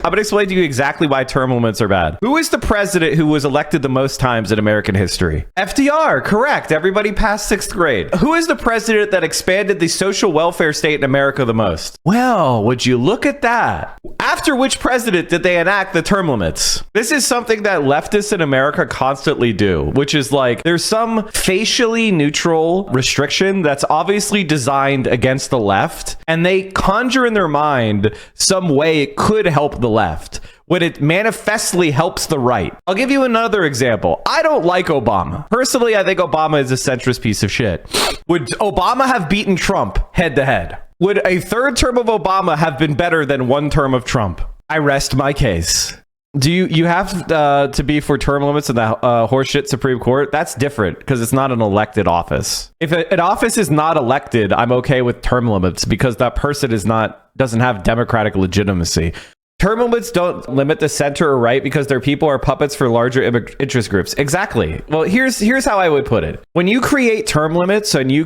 I'm going to explain to you exactly why term limits are bad. Who is the president who was elected the most times in American history? FDR, correct. Everybody passed 6th grade. Who is the president that expanded the social welfare state in America the most? Well, would you look at that? After which president did they enact the term limits? This is something that leftists in America constantly do, which is like there's some facially neutral restriction that's obviously designed against the left, and they conjure in their mind some way it could help the left when it manifestly helps the right. I'll give you another example. I don't like Obama. Personally, I think Obama is a centrist piece of shit. Would Obama have beaten Trump head to head? Would a 3rd term of Obama have been better than 1 term of Trump? I rest my case. Do you have to be for term limits in the horseshit Supreme Court? That's different because it's not an elected office. If an office is not elected, I'm okay with term limits because that person doesn't have democratic legitimacy. Term limits don't limit the center or right because their people are puppets for larger interest groups. Exactly. Well, here's how I would put it. When you create term limits and you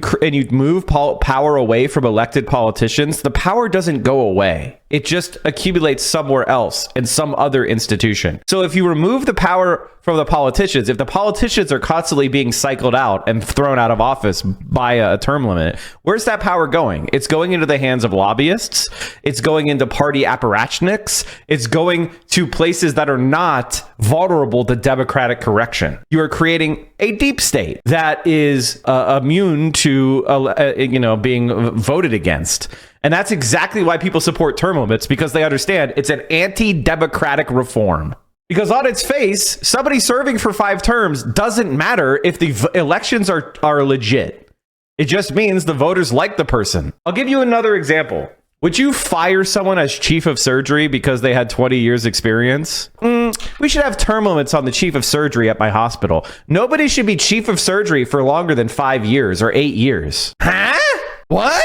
move power away from elected politicians, the power doesn't go away. It just accumulates somewhere else in some other institution. So if you remove the power from the politicians, if the politicians are constantly being cycled out and thrown out of office by a term limit, where's that power going? It's going into the hands of lobbyists. It's going into party apparatchiks. It's going to places that are not vulnerable to democratic correction. You are creating a deep state that is immune to being voted against. And that's exactly why people support term limits, because they understand it's an anti-democratic reform. Because on its face, somebody serving for 5 terms doesn't matter if the elections are legit. It just means the voters like the person. I'll give you another example. Would you fire someone as chief of surgery because they had 20 years experience? We should have term limits on the chief of surgery at my hospital. Nobody should be chief of surgery for longer than 5 years or 8 years. Huh? What?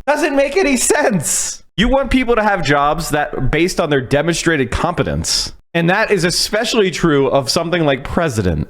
Doesn't make any sense. You want people to have jobs that are based on their demonstrated competence. And that is especially true of something like president.